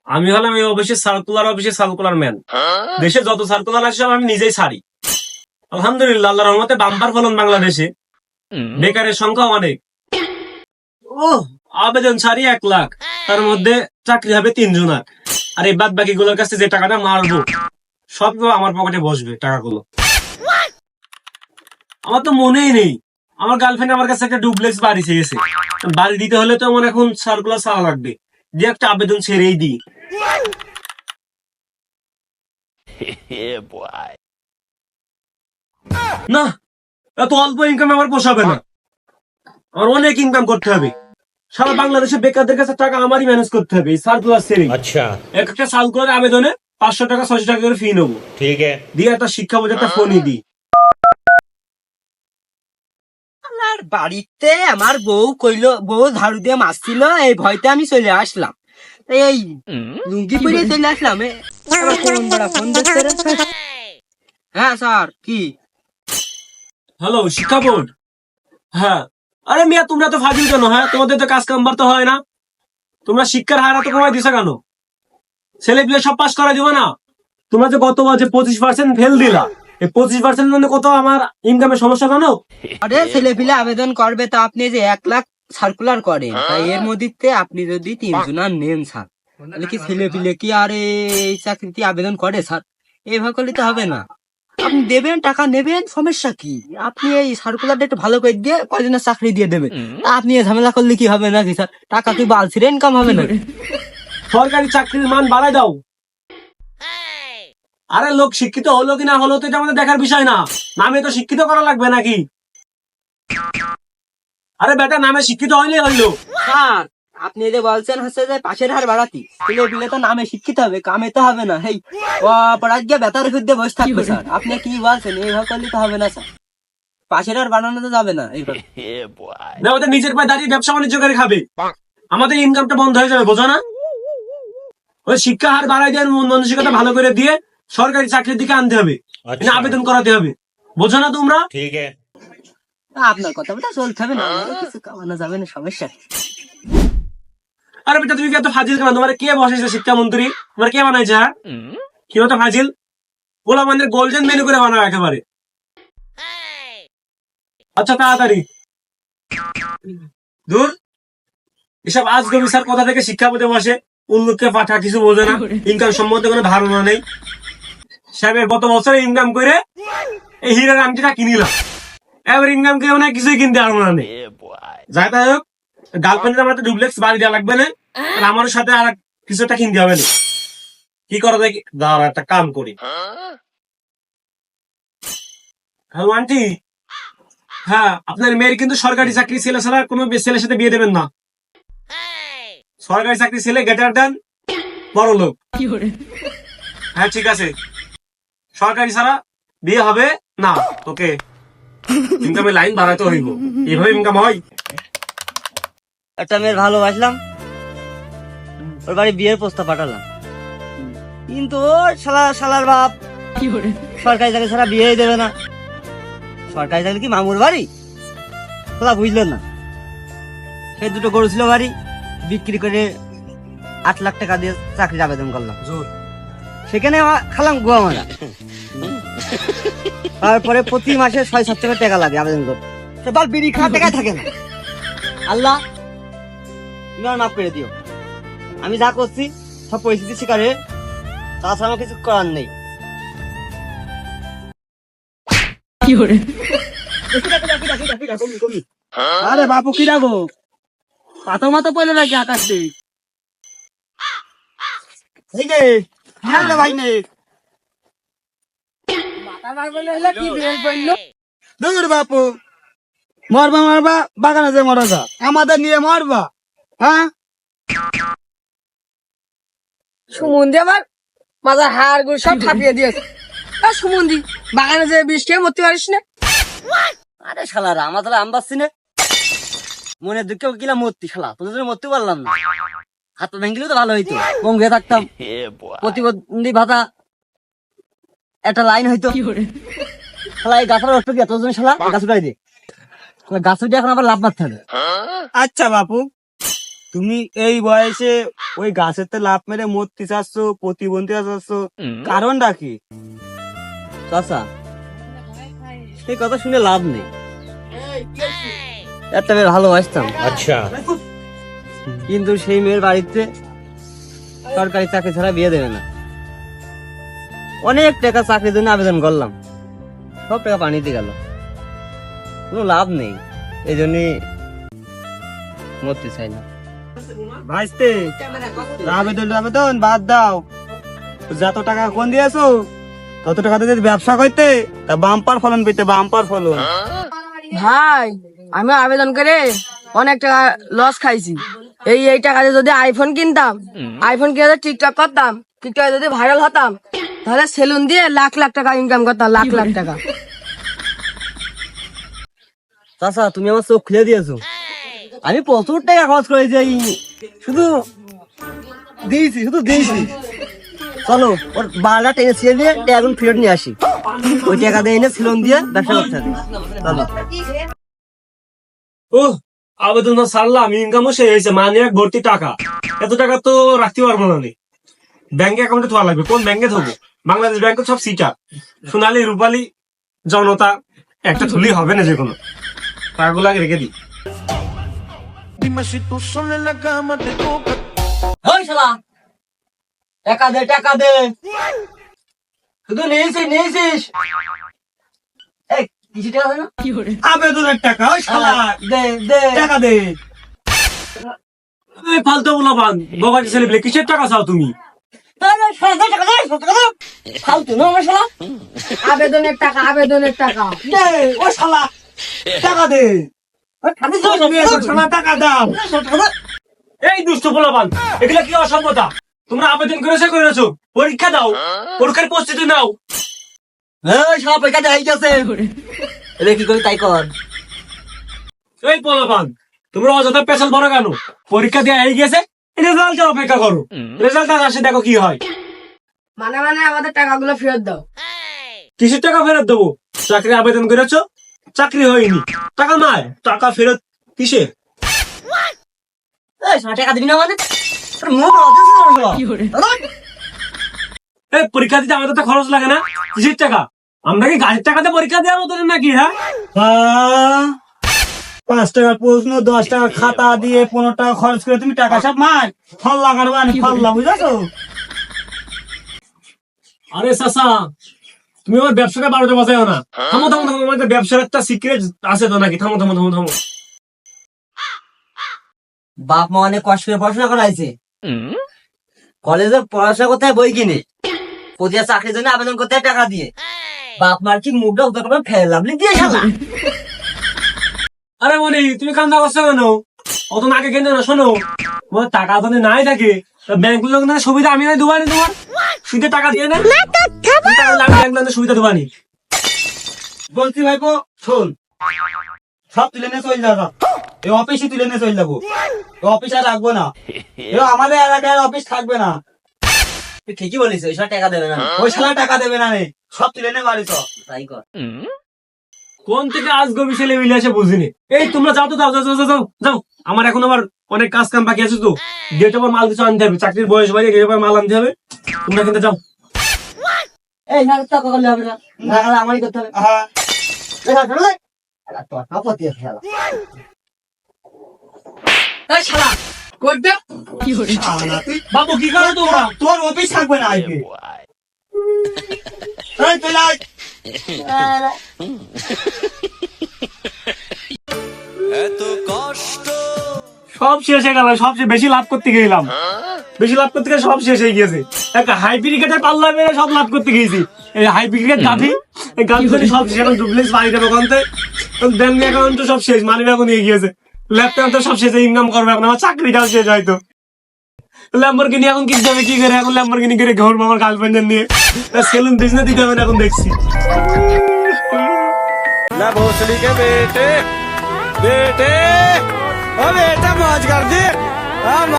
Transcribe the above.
আমি হলাম এই অফিসের সার্কুলার ম্যান। দেশে যত সার্কুলার আছে সব আমি নিজেই ছাড়ি। আলহামদুলিল্লাহ, আল্লাহর রহমতে বাম্পার ফলন বাংলাদেশে। বেকারের সংখ্যা অনেক। আবেদন ছাড়ি 1 লাখ, তার মধ্যে চাকরি হবে 3 জনের। আর এই বাদ বাকি গুলোর কাছে যে টাকাটা মারবো সব আমার পকেটে বসবে টাকাগুলো। আমার তো মনেই নেই, আমার গার্লফ্রেন্ড আমার কাছে একটা ডুপ্লেক্স বাড়ি চেয়েছে। বাড়ি দিতে হলে তো আমার এখন সার্কুলার ছাড়া লাগবে, যে একটা আবেদন ছেড়েই দিই। না, এত অল্প ইনকাম আমার পোষাবে না, আমার অনেক ইনকাম করতে হবে। সারা বাংলাদেশে বেকারদের কাছে টাকা আমারই ম্যানেজ করতে হবে। এই সার্কুলার সেলিং, अच्छा একটা সার্কুলার আবেদনে 500 টাকা 600 টাকা করে ফি নেবো, ठीक है। দিয়ে একটা শিক্ষা বোঝে একটা ফোনই দিই। আমার বাড়িতে আমার বউ ঝাড়ু দিয়ে মারছিল, এই ভয়তে আমি চলে আসলাম। এই লুঙ্গি পরে চলে আসলাম। আমার কোন বড় ফোন দেখছে রে? হ্যাঁ স্যার, কি? হ্যালো, শিক্ষা বোর্ড? হ্যাঁ। আরে মিয়া, তোমরা তো ফাজিল কেন? হ্যাঁ, তোমাদের তো কাজ কাম তো হয় না। তোমরা শিক্ষার হার এত কমাই দিছো কেন? ছেলে পিলে সব পাস করা দিবা না? তোমরা যে গত যে 25% ফেল দিলা, এই 25% মানে কত আমার ইনকামের সমস্যা জানো? আরে ছেলে পিলে আবেদন করবে, তা আপনি যে 1 লাখ সার্কুলার করেন, তাই এর মধ্যে আপনি যদি 3 জনের নেন স্যার, তাহলে কি ছেলে পিলে কি আর এই চাকরিতে আবেদন করে স্যার? এইভাবে করলে তো হবে না। আপনি দেবেন, টাকা নেবেন, সমস্যা কি? আপনি এই সার্কুলারটা একটু ভালো করে দিয়ে কয়জনের চাকরি দিয়ে দেবেন। তা আপনি এই ঝামেলা করলে কি হবে নাকি স্যার? টাকা কি বাড়ছে, ইনকাম হবে না? সরকারি চাকরির মান বাড়াই দাও। আরে লোক শিক্ষিত হলো কি না হলো তো এটা আমাদের দেখার বিষয় না, নামে তো শিক্ষিত করা লাগবে নাকি? আরে বেটা, নামে শিক্ষিত হইলে হইলো। স্যার, আপনি যে বলছেন হচ্ছে যে পাশের হার বাড়াতি, ছেলে পিলে তো নামে শিক্ষিত হবে, কামে তো হবে না। এই পড়ার গিয়ে বেতার খুঁজতে বসে থাকবে স্যার। আপনি কি বলছেন? এইভাবে করলে তো হবে না স্যার, পাশের হার বাড়ানো তো যাবে না এইভাবে। না, ওদের নিজের পায়ে দাঁড়িয়ে ব্যবসা বাণিজ্য করে খাবে, আমাদের ইনকামটা বন্ধ হয়ে যাবে, বোঝো না? ওই শিক্ষা হার বাড়াই দিয়ে মন মানসিকতা ভালো করে দিয়ে সরকারি চাকরির দিকে আনতে হবে, আচ্ছা। আবেদন করাতে হবে, বোঝো না তোমরা? ठीक है। আপনার কথা বলতে চলতে হবে না, আমারও কিছু কামানো যাবে না, সমস্যা কি? আরে বেটা, তুমি কি এত ফাজিল কেন? তোমার কে বসাইছে শিক্ষামন্ত্রী? তোমার কে বানাইছে? হ্যাঁ, কি হতো ফাজিল? ওলা মানে গোল্ডেন মেনু করে বানাও একেবারে। আচ্ছা, তাড়াতাড়ি দূর। এসব আজগবি স্যার কোথা থেকে শিক্ষা পেতে বসে, উল্লুককে পাঠা, কিছু বোঝে না, ইনকাম সম্বন্ধে কোনো ধারণা নেই। সাহেবের গত বছরে ইনকাম করে এই হীরার আংটিটা কিনিলাম, এবার ইনকাম কেউ না, কিছুই কিনতে পারবো না। যাই তাই হোক, গার্লফ্রেন্ডের আমার একটা ডুপ্লেক্স বাড়ি দেওয়া লাগবে না, আর আমার সাথে আর কিছু একটা কিনতে হবে না। কি করা যায়? দাঁড়া, একটা কাম করি। হ্যালো আন্টি, হ্যাঁ, আপনার মেয়ের কিন্তু সরকারি চাকরি, ছেলে ছাড়া কোনো ছেলের সাথে বিয়ে দেবেন না। সরকারি চাকরি ছেলে, গেটার দেন, বড় লোক। হ্যাঁ ঠিক আছে, সরকারি ছাড়া বিয়ে হবে না। ওকে, ইনকামের লাইন বাড়াইতে হইব, এভাবে ইনকাম হয়। একটা মেয়ের ভালোবাসলাম, ওর বাড়ি বিয়ের প্রস্তাব পাঠালাম, কিন্তু ওর শালার বাপ সরকারি চাকরি ছাড়া বিয়ে দেবে না। সরকারি চাকরি কি মামুর বাড়ি? তোলা বুঝলো না। সে দুটো গরু ছিল বাড়ি, বিক্রি করে 8 লাখ টাকা দিয়ে চাকরির আবেদন করলাম। সেখানে খালাম গোয়া মারা। তারপরে প্রতি মাসে 6-7 টাকা লাগে আবেদন করতে। সে বাল বিড়ি খাওয়া টাকায় থাকে না। আল্লাহ, তুমি আমার মাফ করে দিও। আমি যা করছি সব পরিস্থিতি শিকারে, তাছাড়া আমার কিছু করার নেই। আরে বাপু, কি রাখো পাতো মাতো পড়লো নাকি আকাশ দিক? ভাই নেই বাপু, মরবা বাগানে যে মরা যা, আমাদের নিয়ে মরবা? হ্যাঁ, সুমন্দি আমার মাথার হাড় গুলো সব ছাপিয়ে দিয়েছে। সুমন্দি, বাগানে যে বিষ খেয়ে মরতে পারিস না? আরে শালারা, আমার তাহলে আম পাচ্ছি না, মনে দুঃখে কিলা মরতি শালা, তোদের জন্য মরতে পারলাম না। হাত ভেঙে তো ভালো হইতো, বঙ্গে থাকতাম, প্রতিবন্ধী ভাতা একটা লাইন হইতো। শালা এই গাছের রস কি এতজন শালা গাছ উঠাই দে, গাছ উঠে এখন আবার লাভ মারতে হবে। আচ্ছা বাপু, তুমি এই বয়সে ওই গাছের তো লাভ মেরে মরতে চাচ্ছ, প্রতিবন্ধী চাচ্ছ, কারণটা কি? চাচা, এই কথা শুনে লাভ নেই। একটা মেয়ে ভালোবাসতাম, আচ্ছা, কিন্তু সেই মেয়ের বাড়িতে সরকারি চাকরি ছাড়া বিয়ে দেবে না। অনেক টাকা চাকরির জন্য আবেদন করলাম, সব টাকা পানিতে গেল, কোনো লাভ নেই। এই জন্যই মরতে চাই না। ভাইস্তে, আবেদন বাদ দাও। যত টাকা কোন দিয়েছো তত টাকা দিয়ে যদি ব্যবসা করতে, তা বাম্পার ফলন পেতে, বাম্পার ফলন। ভাই আমি আবেদন করে অনেক টাকা লস খাইছি। এই টাকা দিয়ে যদি আইফোন কিনতাম, আইফোন কিনে যদি টিকটক করতাম, টিকটকে যদি ভাইরাল হতাম, তাহলে সেলুন দিয়ে লাখ লাখ টাকা ইনকাম করতাম, লাখ লাখ টাকা। চাচা, তুমি আমার চোখ খুলে দিয়েছো। আমি প্রচুর টাকা খরচ করেছি, এই শুধু দিয়েছি। চলো, ওর বারোটা টেনে ছিঁড়ে দিয়ে এখন ফেরত নিয়ে আসি। ওই টাকা দিয়ে এনে সেলুন দিয়ে ব্যবসা করতে হবে। চলো। ও আবেদন ছাড়লাম, ইনকামও শেষ হয়েছে, মানে এক ভর্তি টাকা। এত টাকা তো রাখতে পারবো না। ব্যাংকে অ্যাকাউন্টে থাকা লাগবে। কোন ব্যাংকে থাকবো? বাংলাদেশ ব্যাংকে সব সিটার, সোনালী, রূপালী, জনতা, একটা থুলি হবে না যে কোনো। টাকাগুলো আগে রেখে দিই। ওই শালা, টাকা দে, শুধু নিয়েছিস। এই কিছু টাকা হয় না? আবেদনের টাকা, ওই শালা, দে টাকা দে। এই ফালতু বলা বান, বগাটি ছেলে বলে কিসের টাকা চাও তুমি? ফালতু না আমার শালা। আবেদনের টাকা। দে, ও শালা, টাকা দে। শালা, টাকা দাও। এই দুষ্ট পোলাপান, এগুলা কি অসভ্যতা? তোমরা আবেদন করেছো, পরীক্ষা দাও, পরীক্ষার প্রস্তুতি নাও। এই শালা, পরীক্ষা দেয় গেছে, এটা কি করি তাই কর। এই পোলাপান, তোমরা অযথা পেছাল বড় কেন? পরীক্ষা দেওয়া হয়ে গেছে, রেজাল্টের অপেক্ষা করো। রেজাল্ট আসে, দেখো কি হয়। মানে আমাদের টাকাগুলো ফেরত দাও। কিসের টাকা ফেরত দেবো? চাকরি আবেদন করেছো, চাকরি হয়নি, টাকা নাই, টাকা ফেরত কিসে? এই শালা, টাকা দিবি না মানে? তোর মুখ অথচ না শালা। এই পরীক্ষা দিতে আমাদের তো খরচ লাগে না? কিসের টাকা? আমরা কি গাড়ির টাকাতে পরীক্ষা দেওয়ার মতো নাকি? হ্যাঁ, 5 টাকার প্রশ্ন, 10 টাকা খাতা দিয়ে 15 টাকা খরচ করে তুমি টাকা সব মার ফল লাগানো, আমি ফললাম, বুঝেছো? আরে চাচা, তুমি আমার ব্যবসাটা বারোটা বাজাও না। থামো, আমাদের ব্যবসার একটা সিক্রেট আছে তো নাকি? থামো। বাপ মা অনেক কষ্ট করে পড়াশোনা করাইছে, কলেজে পড়াশোনা করতে হয় বই কিনে, প্রতিটা চাকরির জন্য আবেদন করতে হয় টাকা দিয়ে। বাপ মার কি মুখটা উদ্ধার করে ফেললাম দিয়ে শালা। আরে মনি, তুমি কান্দা করছো কেন? অত নাকে কেন না? শোনো, তোমার টাকা যদি নাই থাকে, ব্যাংক লোক সুবিধা আমি নাই দেবানি, তোমার সুদে টাকা দিয়ে না, ব্যাংক লোকের সুবিধা দেবানি। বলছি ভাইপো, শোন, সব তুলে নিয়ে চলে যাবো, এই অফিসে তুলে নিয়ে চলে যাবো, অফিস আর রাখবো না, আমাদের এলাকায় অফিস থাকবে না। তুই ঠিকই বলিস, ওই টাকা দেবে না, ওই শালা টাকা দেবে না রে, সব তুলে নিয়ে বাড়ি চল, তাই কর। কোন থেকে আজ গভীর ছেলে মিলে আসে বুঝিনি। এই তোমরা যাও তো, যাও। আমার এখন আবার অনেক কাজ কাম বাকি আছে তো, গেটে আবার মাল কিছু আনতে হবে, চাকরির বয়স বাড়িয়ে গেটে আবার মাল আনতে হবে। তোমরা কিন্তু যাও। এই না, টাকা করলে হবে না, আমারই করতে হবে। বাবু কি করো তোমরা? তোর অফিস থাকবে না আজকে। সব শেষ হয়ে গেল, সবচেয়ে বেশি লাভ করতে গেলাম, সব শেষ হয়ে গিয়েছে। একটা হাইব্রিকেটের পাল্লা মেরে সব লাভ করতে গিয়েছি। এই হাইব্রিকেট গাভি, এই গাভি সব শেষ। এখন ডুপ্লেক্স বাড়ি দেবো ওখান থেকে, ব্যাংক অ্যাকাউন্ট তো সব শেষ, মানি ব্যাগও নিয়ে গিয়েছে, ল্যাপটপ তো সব শেষ, ইনকাম করবে এখন, আমার চাকরিটাও শেষ হয়তো। ল্যাম্বরগিনি এখন কিনতে হবে, কি করে এখন ল্যাম্বরগিনি করে ঘুরবো আমার গার্লফ্রেন্ডের নিয়ে, সেলুন বিজনেস দিতে হবে না এখন দেখছি। ना भोसड़ी के बेटे बेटे ओ बेटा मौज कर दे।